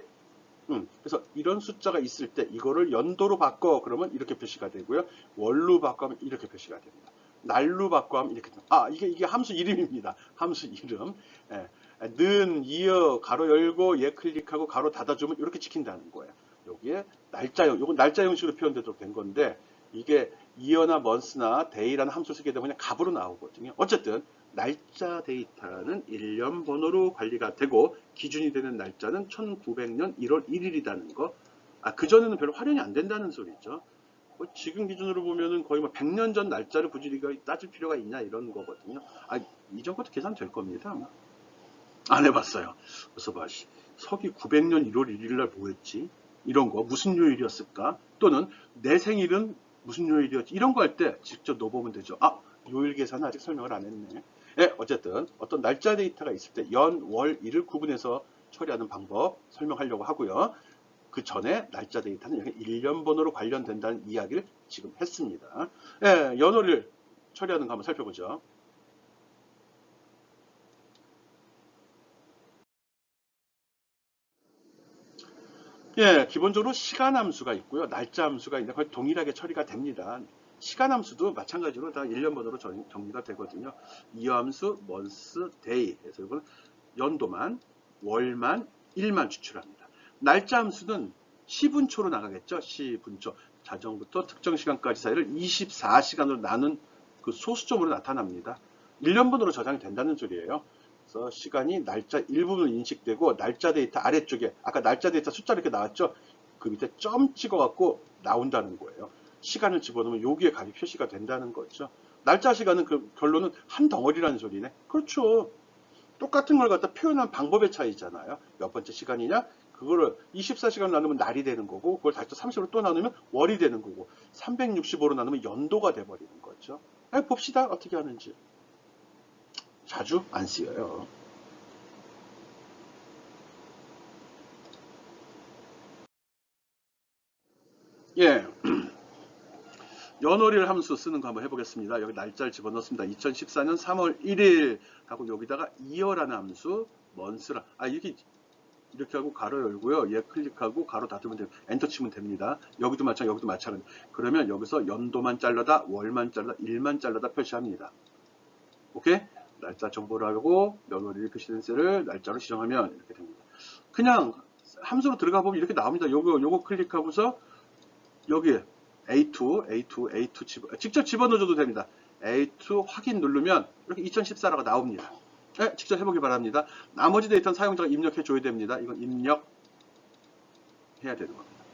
그래서 이런 숫자가 있을 때 이거를 연도로 바꿔 그러면 이렇게 표시가 되고요. 월로 바꿔면 이렇게 표시가 됩니다. 날로 바꿔하면 이렇게 됩니다. 이게 함수 이름입니다. 함수 이름. 예. 는, 이어, 가로 열고 얘 클릭하고 가로 닫아주면 이렇게 찍힌다는 거예요. 여기에 날짜형, 요건 날짜 형식으로 표현되도록 된 건데 이게 이어나 먼스나 데이라는 함수 쓰게 되면 그냥 값으로 나오거든요. 어쨌든 날짜 데이터는 일련 번호로 관리가 되고 기준이 되는 날짜는 1900년 1월 1일이라는 거. 그전에는 별로 활용이 안 된다는 소리죠. 지금 기준으로 보면은 거의 뭐 100년 전 날짜를 굳이 우리가 따질 필요가 있냐 이런 거거든요. 이전 것도 계산될 겁니다. 안 해봤어요. 그래서 서기 900년 1월 1일 날 뭐였지? 이런 거 무슨 요일이었을까? 또는 내 생일은 무슨 요일이었지? 이런 거 할 때 직접 넣어보면 되죠. 요일 계산은 아직 설명을 안 했네. 어쨌든 어떤 날짜 데이터가 있을 때 연, 월, 일을 구분해서 처리하는 방법 설명하려고 하고요. 그 전에 날짜 데이터는 일련 번호로 관련된다는 이야기를 지금 했습니다. 연월일 처리하는 거 한번 살펴보죠. 기본적으로 시간 함수가 있고요. 날짜 함수가 있는데 거의 동일하게 처리가 됩니다. 시간 함수도 마찬가지로 다 일련번호로 정리가 되거든요. 이어 함수, month, day. 그래서 이거는 연도만, 월만, 일만 추출합니다. 날짜 함수는 시분초로 나가겠죠. 시분초. 자정부터 특정 시간까지 사이를 24시간으로 나눈 그 소수점으로 나타납니다. 일련번호로 저장이 된다는 소리예요. 그래서 시간이 날짜 일부분 인식되고 날짜 데이터 아래쪽에 아까 날짜 데이터 숫자 이렇게 나왔죠. 그 밑에 점 찍어갖고 나온다는 거예요. 시간을 집어넣으면 여기에 값이 표시가 된다는 거죠. 날짜 시간은 그 결론은 한 덩어리라는 소리네. 그렇죠. 똑같은 걸 갖다 표현한 방법의 차이잖아요. 몇 번째 시간이냐? 그거를 24시간 나누면 날이 되는 거고, 그걸 다시 또 30으로 또 나누면 월이 되는 거고, 365로 나누면 연도가 돼버리는 거죠. 봅시다. 어떻게 하는지. 자주 안 쓰여요. 예. 연월일 함수 쓰는 거 한번 해보겠습니다. 여기 날짜를 집어넣습니다. 2014년 3월 1일 하고 여기다가 이어라는 함수 먼스라 이렇게 하고 가로 열고요. 얘 클릭하고 가로 닫으면 돼요. 엔터 치면 됩니다. 여기도 마찬가지, 여기도 마찬가지. 그러면 여기서 연도만 잘라다, 월만 잘라다, 일만 잘라다 표시합니다. 오케이? 날짜 정보를 하고 연월일 표시된 셀을 날짜로 지정하면 이렇게 됩니다. 그냥 함수로 들어가 보면 이렇게 나옵니다. 요거 클릭하고서 여기에 A2 직접 집어넣어줘도 됩니다. A2 확인 누르면 이렇게 2014라고 나옵니다. 네, 직접 해보기 바랍니다. 나머지 데이터는 사용자가 입력해줘야 됩니다. 이건 입력해야 되는 겁니다.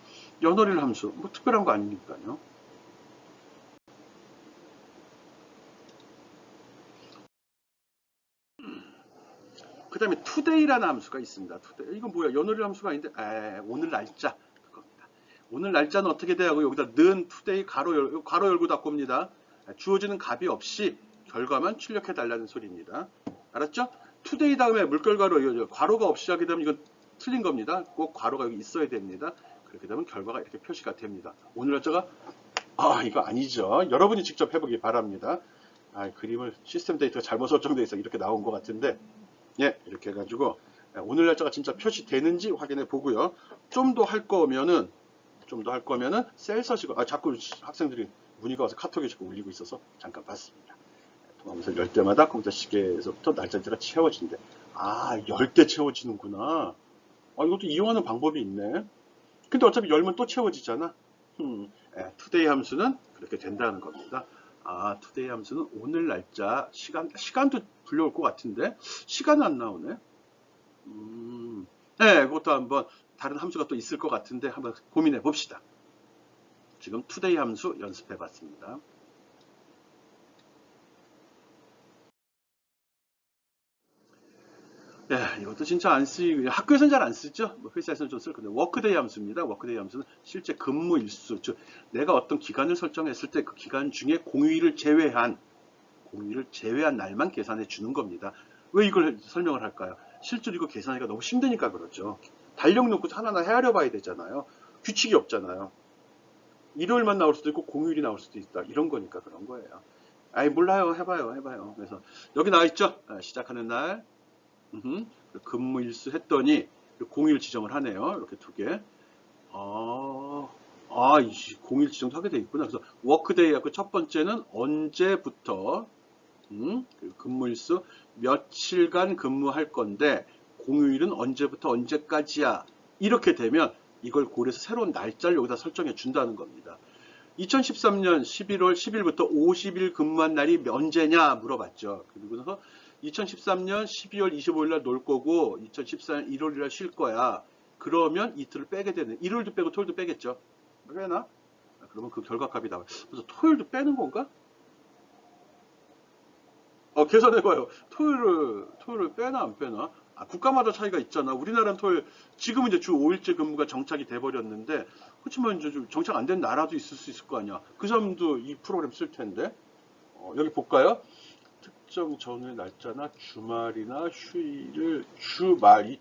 연월일 함수, 뭐 특별한 거 아니니까요. 그 다음에 today라는 함수가 있습니다. today. 이건 뭐야? 연월일 함수가 아닌데, 오늘 날짜. 그겁니다. 오늘 날짜는 어떻게 돼야 하고, 여기다 는 today 가로 열고 닫고입니다. 주어지는 값이 없이 결과만 출력해 달라는 소리입니다. 알았죠? today 다음에 물결가로 괄호가 없이 하게 되면 이건 틀린 겁니다. 꼭 괄호가 여기 있어야 됩니다. 그렇게 되면 결과가 이렇게 표시가 됩니다. 오늘 날짜가 이거 아니죠. 여러분이 직접 해보기 바랍니다. 그림을 시스템 데이터가 잘못 설정되어 있어 이렇게 나온 것 같은데 예, 이렇게 해가지고 오늘 날짜가 진짜 표시되는지 확인해 보고요. 좀 더 할 거면은 셀 서식을 자꾸 학생들이 문의가 와서 카톡에 자꾸 울리고 있어서 잠깐 봤습니다. 통화문서 열 때마다 컴퓨터 시계에서부터 날짜가 채워진대. 열 때 채워지는구나. 이것도 이용하는 방법이 있네. 근데 어차피 열면 또 채워지잖아. today 함수는 그렇게 된다는 겁니다. today 함수는 오늘 날짜, 시간도 불려올 것 같은데 시간은 안 나오네. 네, 그것도 한번 다른 함수가 또 있을 것 같은데 한번 고민해 봅시다. 지금 today 함수 연습해 봤습니다. 이것도 진짜 안 쓰이고 학교에서는 잘 안 쓰죠. 회사에서는 좀 쓸 건데 워크데이 함수입니다. 워크데이 함수는 실제 근무 일수, 즉 내가 어떤 기간을 설정했을 때 그 기간 중에 공휴일을 제외한 날만 계산해 주는 겁니다. 왜 이걸 설명을 할까요? 실제로 이거 계산하기가 너무 힘드니까 그렇죠. 달력 놓고 하나하나 헤아려 봐야 되잖아요. 규칙이 없잖아요. 일요일만 나올 수도 있고 공휴일이 나올 수도 있다. 이런 거니까 그런 거예요. 몰라요. 해봐요. 그래서 여기 나와 있죠. 시작하는 날 근무일수 했더니 공휴일 지정을 하네요. 이렇게 두 개. 공휴일 지정도 하게 돼 있구나. 그래서 워크데이 하고 첫 번째는 언제부터 근무일수 며칠간 근무할 건데 공휴일은 언제부터 언제까지야. 이렇게 되면 이걸 고려해서 새로운 날짜를 여기다 설정해 준다는 겁니다. 2013년 11월 10일부터 50일 근무한 날이 언제냐 물어봤죠. 그리고 2013년 12월 25일 날 놀 거고 2014년 1월일 날 쉴 거야. 그러면 이틀을 빼게 되는, 일요일도 빼고 토요일도 빼겠죠. 빼나? 그러면 그 결과값이 나와요. 그래서 토요일도 빼는 건가? 계산해봐요. 토요일을 빼나 안 빼나? 국가마다 차이가 있잖아. 우리나라는 토요일, 지금은 이제 주 5일제 근무가 정착이 돼버렸는데, 그렇지만 이제 정착 안 된 나라도 있을 수 있을 거 아니야. 그 사람도 이 프로그램 쓸 텐데. 여기 볼까요? 특정 전후의 날짜나 주말이나 휴일을 주말이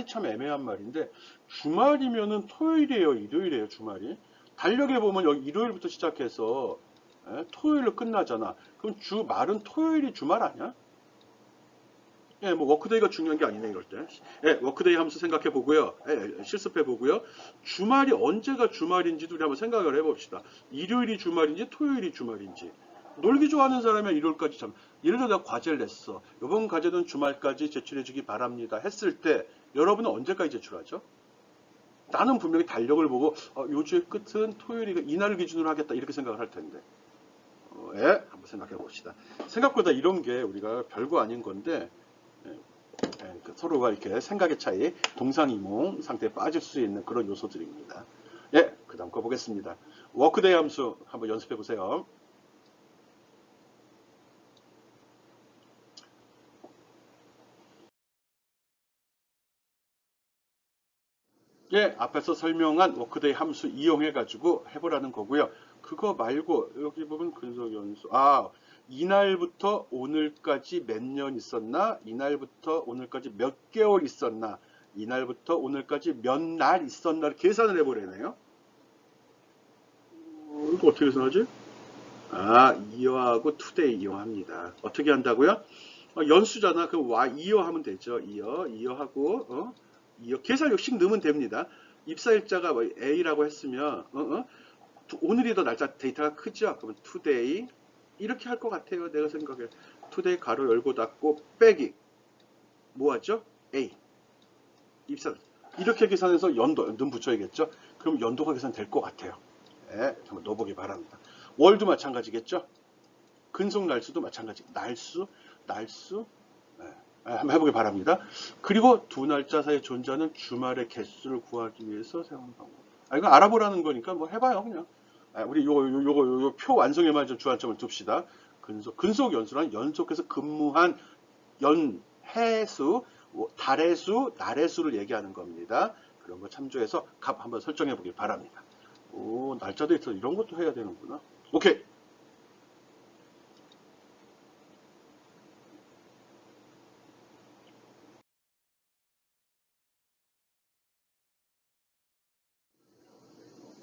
참 애매한 말인데 주말이면은 토요일이에요, 일요일이에요, 주말이. 달력에 보면 여기 일요일부터 시작해서 토요일로 끝나잖아. 그럼 주말은 토요일이 주말 아니야? 뭐 워크데이가 중요한 게 아니네 이럴 때. 워크데이 함수 생각해 보고요. 실습해 보고요. 주말이 언제가 주말인지도 우리 한번 생각을 해봅시다. 일요일이 주말인지 토요일이 주말인지. 놀기 좋아하는 사람이 일요일까지 예를 들어 내가 과제를 냈어. 이번 과제는 주말까지 제출해 주기 바랍니다. 했을 때 여러분은 언제까지 제출하죠? 나는 분명히 달력을 보고 요 주의 끝은 토요일이니까 이날을 기준으로 하겠다 이렇게 생각을 할 텐데. 한번 생각해 봅시다. 생각보다 이런 게 우리가 별거 아닌 건데 서로가 이렇게 생각의 차이, 동상이몽 상태에 빠질 수 있는 그런 요소들입니다. 그 다음 거 보겠습니다. 워크데이 함수 한번 연습해 보세요. 예, 앞에서 설명한 워크데이 함수 이용해 가지고 해보라는 거고요. 그거 말고 여기 보면 근속 연수. 이날부터 오늘까지 몇 년 있었나? 이날부터 오늘까지 몇 개월 있었나? 이날부터 오늘까지 몇 날 있었나? 계산을 해보래네요. 이거 어떻게 계산하지? 이어하고 투데이 이용합니다. 어떻게 한다고요? 연수잖아. 그럼 이어 하면 되죠. 이어하고 이어 계산 역식 넣으면 됩니다. 입사일자가 A라고 했으면 오늘이 더 날짜 데이터가 크죠. 그러면 today 이렇게 할 것 같아요. 내가 생각해. today 가로 열고 닫고 빼기 뭐하죠? A 입사 이렇게 계산해서 연도 붙여야겠죠. 그럼 연도가 계산될 것 같아요. 네, 한번 넣어보기 바랍니다. 월도 마찬가지겠죠. 근속 날수도 마찬가지. 날수 네, 한번 해보기 바랍니다. 그리고 두 날짜 사이에 존재하는 주말의 개수를 구하기 위해서 사용하는 방법. 이거 알아보라는 거니까 뭐 해봐요 그냥. 우리 요거 표 완성에만 좀 주안점을 둡시다. 근속 연수란 연속해서 근무한 해수, 달의 수, 날의 수를 얘기하는 겁니다. 그런 거 참조해서 값 한번 설정해 보기 바랍니다. 날짜도 있어. 이런 것도 해야 되는구나. 오케이.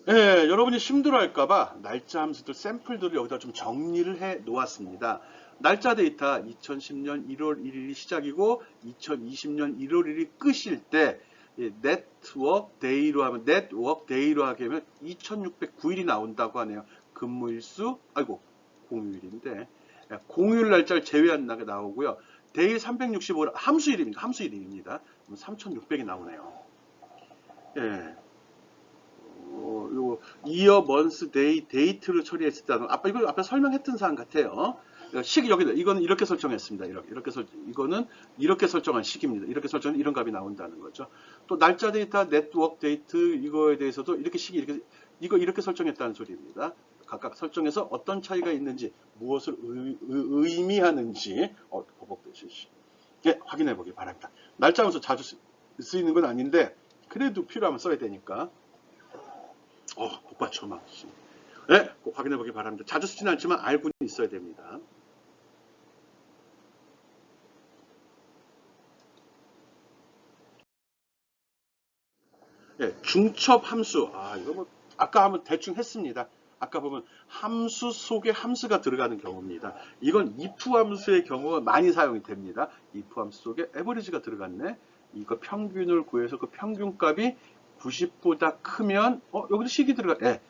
예, 여러분이 힘들어할까봐 날짜 함수들 샘플들을 여기다 좀 정리를 해 놓았습니다. 날짜 데이터 2010년 1월 1일이 시작이고 2020년 1월 1일이 끝일 때 네트워크 데이로 하게 하면 2609일이 나온다고 하네요. 근무일수 공휴일인데 공휴일 날짜를 제외한 날이 나오고요. 데이 365 함수일입니다. 그럼 3600이 나오네요. 예. 요 이어 먼스 데이 데이트를 처리했을 때는 이거 앞에 설명했던 사항 같아요. 시기 여기다 이거는 이렇게 설정했습니다. 이거는 이렇게 설정한 시기입니다. 이렇게 설정한 이런 값이 나온다는 거죠. 또 날짜 데이터, 네트워크 데이트 이거에 대해서도 이렇게 이렇게 설정했다는 소리입니다. 각각 설정해서 어떤 차이가 있는지 무엇을 의미하는지 보복되시지. 예, 확인해 보기 바랍니다. 날짜 함수 자주 쓰이는 건 아닌데 그래도 필요하면 써야 되니까. 복받쳐 막. 네, 꼭 확인해 보기 바랍니다. 자주 쓰진 않지만 알고는 있어야 됩니다. 네, 중첩 함수. 이거 뭐 아까 한번 대충 했습니다. 아까 보면 함수 속에 함수가 들어가는 경우입니다. 이건 if 함수의 경우가 많이 사용이 됩니다. if 함수 속에 average가 들어갔네. 이거 평균을 구해서 그 평균값이 90보다 크면 여기도 식이 들어가면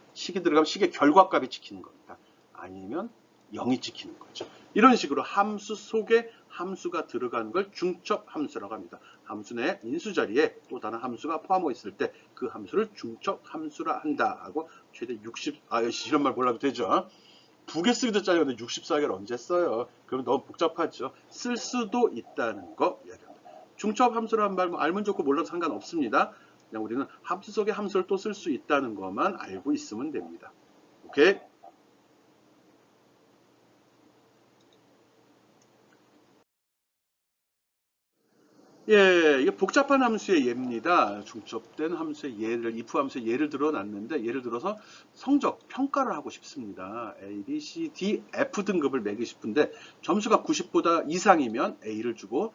식의 결과값이 찍히는 겁니다. 아니면 0이 찍히는 거죠. 이런 식으로 함수 속에 함수가 들어가는 걸 중첩 함수라고 합니다. 함수 내 인수 자리에 또 다른 함수가 포함되어 있을 때 그 함수를 중첩 함수라 한다 하고 최대 60 이런 말 몰라도 되죠. 두 개 쓰기도 짜리는데 64개를 언제 써요? 그러면 너무 복잡하죠. 쓸 수도 있다는 거 이야기합니다. 중첩 함수라는 말 알면 좋고 몰라도 상관없습니다. 그냥 우리는 함수 속에 함수를 또 쓸 수 있다는 것만 알고 있으면 됩니다. 오케이? 예, 이게 복잡한 함수의 예입니다. 중첩된 함수의 예를, if 함수의 예를 들어 놨는데, 예를 들어서 성적, 평가를 하고 싶습니다. A, B, C, D, F 등급을 매기고 싶은데, 점수가 90보다 이상이면 A를 주고,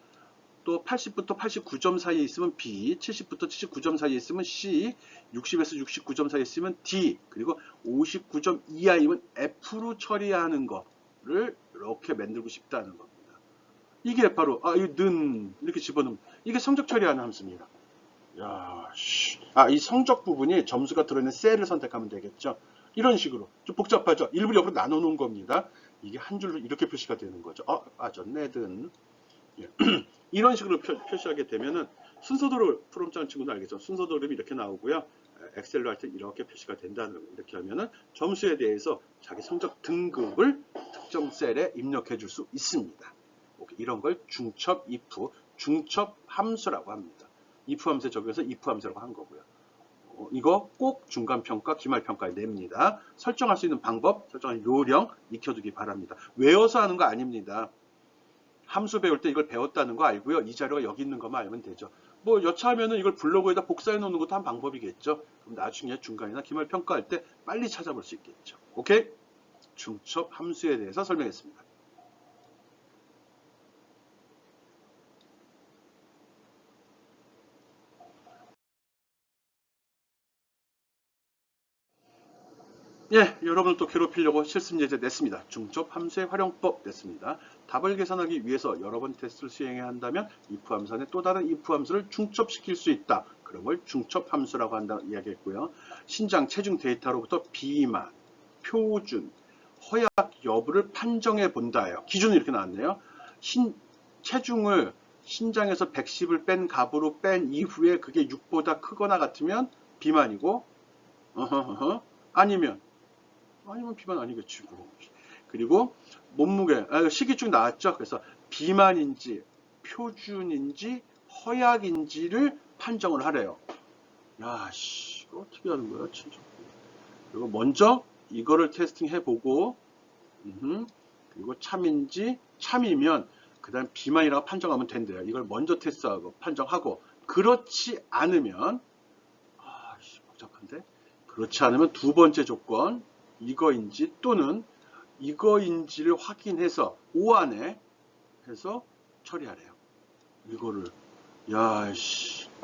또 80부터 89점 사이에 있으면 B, 70부터 79점 사이에 있으면 C, 60에서 69점 사이에 있으면 D, 그리고 59점 이하이면 F로 처리하는 거를 이렇게 만들고 싶다는 겁니다. 이게 바로 이렇게 집어넣으면 이게 성적 처리하는 함수입니다. 이 성적 부분이 점수가 들어있는 셀을 선택하면 되겠죠. 이런 식으로 좀 복잡하죠. 일부러 옆으로 나눠 놓은 겁니다. 이게 한 줄로 이렇게 표시가 되는 거죠. 빠졌네 든. 이런 식으로 표시하게 되면은 순서대로 프롬 짜는 친구도 알겠죠. 순서대로 이렇게 나오고요. 엑셀로 할 때 이렇게 표시가 된다는 거. 이렇게 하면은 점수에 대해서 자기 성적 등급을 특정 셀에 입력해 줄 수 있습니다. 이런 걸 중첩 if, 중첩 함수라고 합니다. if 함수에 적용해서 if 함수라고 한 거고요. 이거 꼭 중간평가, 기말평가에 냅니다. 설정할 수 있는 방법, 설정할 요령 익혀두기 바랍니다. 외워서 하는 거 아닙니다. 함수 배울 때 이걸 배웠다는 거 알고요. 이 자료가 여기 있는 것만 알면 되죠. 뭐 여차하면은 이걸 블로그에다 복사해 놓는 것도 한 방법이겠죠. 그럼 나중에 중간이나 기말 평가할 때 빨리 찾아볼 수 있겠죠. 오케이? 중첩 함수에 대해서 설명했습니다. 예, 여러분을 또 괴롭히려고 실습 예제 냈습니다. 중첩 함수의 활용법 냈습니다. 답을 계산하기 위해서 여러 번 테스트를 수행해야 한다면 if 함수 안에 또 다른 if 함수를 중첩시킬 수 있다. 그런 걸 중첩 함수라고 한다는 이야기했고요. 신장, 체중 데이터로부터 비만, 표준, 허약 여부를 판정해 본다예요. 기준이 이렇게 나왔네요. 체중을 신장에서 110을 뺀 값으로 뺀 이후에 그게 6보다 크거나 같으면 비만이고, 아니면 비만 아니겠지. 그리고 몸무게, 식이증 나왔죠. 그래서 비만인지 표준인지 허약인지를 판정을 하래요. 야, 씨, 이거 어떻게 하는 거야, 진짜. 그리고 먼저 이거를 테스팅 해보고, 그리고 참이면 그 다음 비만이라고 판정하면 된대요. 이걸 먼저 테스트하고 판정하고, 그렇지 않으면, 복잡한데? 그렇지 않으면 두 번째 조건, 이거인지 또는 이거인지를 확인해서 O 안에 해서 처리하래요. 이거를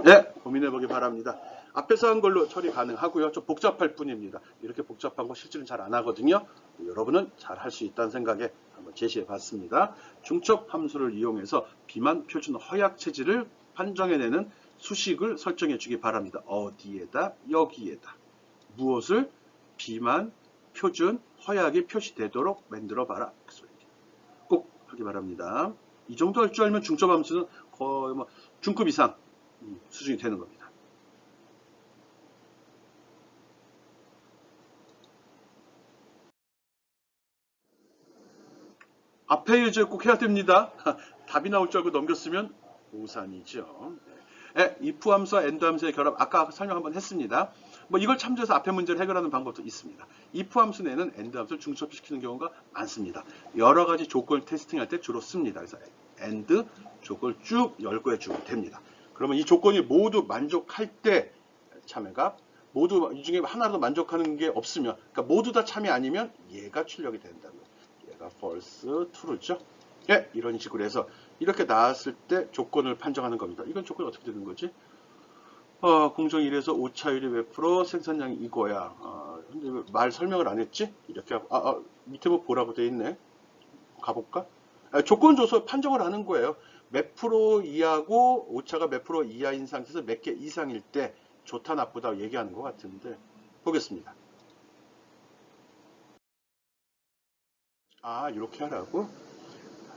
네, 고민해보기 바랍니다. 앞에서 한 걸로 처리 가능하고요. 좀 복잡할 뿐입니다. 이렇게 복잡한 거 실제로는 잘 안 하거든요. 여러분은 잘 할 수 있다는 생각에 한번 제시해 봤습니다. 중첩 함수를 이용해서 비만, 표준, 허약 체질을 판정해내는 수식을 설정해 주기 바랍니다. 어디에다? 여기에다. 무엇을? 비만, 표준, 허약이 표시되도록 만들어 봐라. 꼭 하기 바랍니다. 이 정도 할 줄 알면 중첩 함수는 거의 뭐 중급 이상 수준이 되는 겁니다. 앞에 이제 꼭 해야 됩니다. 답이 나올 줄 알고 넘겼으면 오산이죠. 네, if 함수와 end 함수의 결합, 아까 설명 한번 했습니다. 뭐 이걸 참조해서 앞에 문제를 해결하는 방법도 있습니다. if 함수 내는 end 함수를 중첩시키는 경우가 많습니다. 여러 가지 조건을 테스팅할 때 주로 씁니다. 그래서 and 조건을 쭉 열거해 주면 됩니다. 그러면 이 조건이 모두 만족할 때 참여가 모두 이 중에 하나라도 만족하는 게 없으면, 그러니까 모두 다 참여 아니면 얘가 출력이 된다는 거예요. 얘가 false, true죠. 예, 이런 식으로 해서 이렇게 나왔을 때 조건을 판정하는 겁니다. 이건 조건이 어떻게 되는 거지? 공정 1에서 오차율이 몇 프로, 생산량이 이거야. 근데 왜 말 설명을 안 했지? 이렇게 하고, 밑에 뭐 보라고 돼 있네. 가볼까? 조건 줘서 판정을 하는 거예요. 몇 프로 이하고 오차가 몇 프로 이하인 상태에서 몇 개 이상일 때 좋다 나쁘다 얘기하는 것 같은데 보겠습니다. 이렇게 하라고?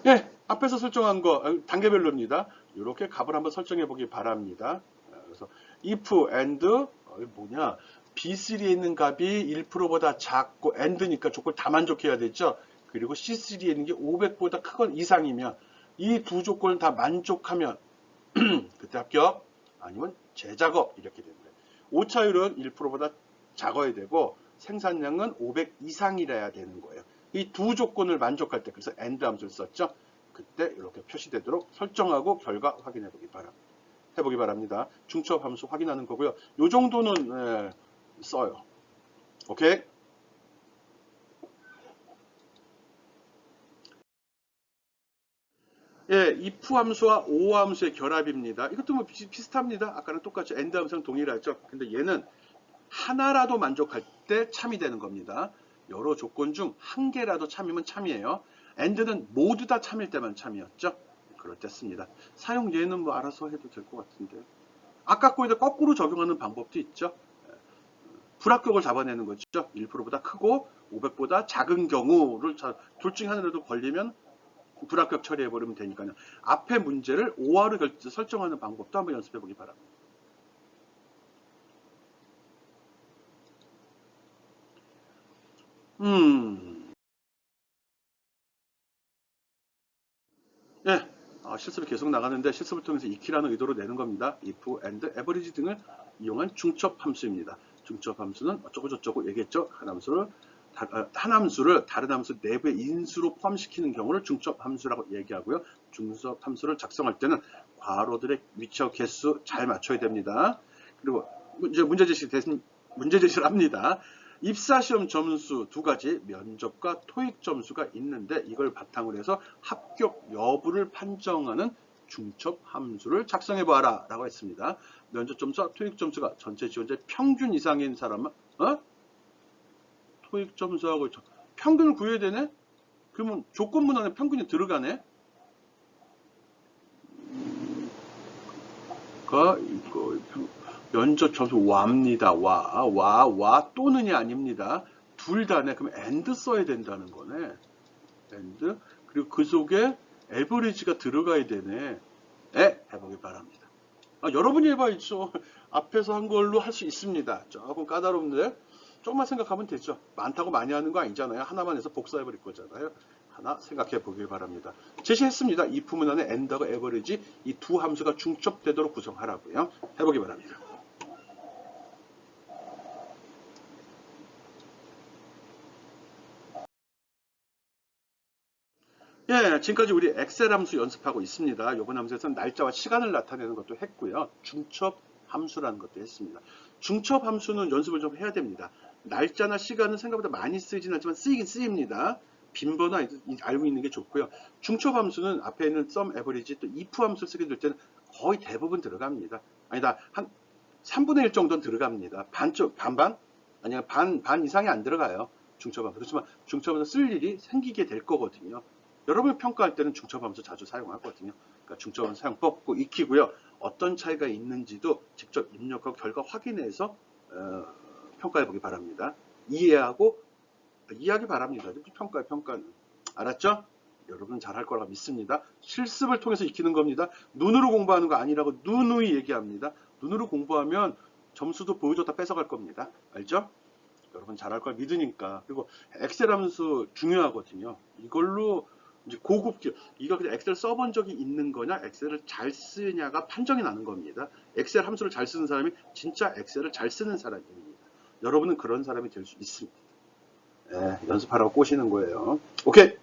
예, 앞에서 설정한 거 단계별로입니다. 이렇게 값을 한번 설정해 보기 바랍니다. 그래서 if and 뭐냐, B3에 있는 값이 1%보다 작고 and니까 조건 다 만족해야 되죠. 그리고 C3에 있는 게 500보다 크건 이상이면 이 두 조건을 다 만족하면 그때 합격, 아니면 재작업 이렇게 됩니다. 오차율은 1%보다 작아야 되고 생산량은 500 이상이라야 되는 거예요. 이 두 조건을 만족할 때, 그래서 AND 함수를 썼죠. 그때 이렇게 표시되도록 설정하고 결과 확인해 보기 바랍니다. 해보기 바랍니다. 중첩 함수 확인하는 거고요. 요 정도는 써요. 오케이? 예, if 함수와 o 함수의 결합입니다. 이것도 뭐 비슷합니다. 아까랑 똑같이 AND 함수랑 동일하죠. 근데 얘는 하나라도 만족할 때 참이 되는 겁니다. 여러 조건 중 한 개라도 참이면 참이에요. AND는 모두 다 참일 때만 참이었죠. 그럴 때 씁니다. 사용 예는 뭐 알아서 해도 될 것 같은데. 아까 거에다 거꾸로 적용하는 방법도 있죠. 불합격을 잡아내는 거죠. 1%보다 크고 500보다 작은 경우를 둘 중에 하나라도 걸리면 불합격 처리해버리면 되니까요. 앞에 문제를 OR로 설정하는 방법도 한번 연습해보기 바랍니다. 예, 실습이 계속 나가는데 실습을 통해서 익히라는 의도로 내는 겁니다. if, and, average 등을 이용한 중첩 함수입니다. 중첩 함수는 어쩌고 저쩌고 얘기했죠. 한 함수를 다른 함수 내부의 인수로 포함시키는 경우를 중첩 함수라고 얘기하고요. 중첩 함수를 작성할 때는 괄호들의 위치하고 개수 잘 맞춰야 됩니다. 그리고 문제 제시를 합니다. 입사시험 점수 두 가지, 면접과 토익 점수가 있는데 이걸 바탕으로 해서 합격 여부를 판정하는 중첩 함수를 작성해 보아라 라고 했습니다. 면접 점수와 토익 점수가 전체 지원자의 평균 이상인 사람은 토익 점수하고 평균을 구해야 되네? 그러면 조건문 안에 평균이 들어가네? 이거 면접 점수 와입니다. 와 또는이 아닙니다. 둘 다네. 그럼 and 써야 된다는 거네. and. 그리고 그 속에 average가 들어가야 되네. 해보기 바랍니다. 여러분이 해봐야죠. 앞에서 한 걸로 할 수 있습니다. 조금 까다로운데 조금만 생각하면 되죠. 많다고 많이 하는 거 아니잖아요. 하나만 해서 복사해버릴 거잖아요. 하나 생각해 보길 바랍니다. 제시했습니다. if 문안에 and하고 average 이 두 함수가 중첩되도록 구성하라고요. 해보기 바랍니다. 예, 지금까지 우리 엑셀 함수 연습하고 있습니다. 이번 함수에서는 날짜와 시간을 나타내는 것도 했고요. 중첩 함수라는 것도 했습니다. 중첩 함수는 연습을 좀 해야 됩니다. 날짜나 시간은 생각보다 많이 쓰이진 않지만 쓰이긴 쓰입니다. 빈번화 알고 있는 게 좋고요. 중첩 함수는 앞에 있는 sum, average, 또 if 함수 쓰게 될 때는 거의 대부분 들어갑니다. 아니다, 한 3분의 1 정도는 들어갑니다. 반반? 아니면 반 이상이 안 들어가요. 중첩 함수. 그렇지만 중첩 함수 쓸 일이 생기게 될 거거든요. 여러분이 평가할 때는 중첩 함수 자주 사용하거든요. 그러니까 중첩 함수 사용법 꼭 익히고요. 어떤 차이가 있는지도 직접 입력하고 결과 확인해서 평가해 보기 바랍니다. 이해하기 바랍니다. 평가는. 알았죠? 여러분 잘할 거라고 믿습니다. 실습을 통해서 익히는 겁니다. 눈으로 공부하는 거 아니라고 누누이 얘기합니다. 눈으로 공부하면 점수도 보여줬다 뺏어갈 겁니다. 알죠? 여러분 잘할 걸 믿으니까. 그리고 엑셀 함수 중요하거든요. 이걸로 이제 고급 기업, 이거 그냥 엑셀 써본 적이 있는 거냐, 엑셀을 잘 쓰냐가 판정이 나는 겁니다. 엑셀 함수를 잘 쓰는 사람이 진짜 엑셀을 잘 쓰는 사람입니다. 여러분은 그런 사람이 될 수 있습니다. 연습하라고 꼬시는 거예요. 오케이.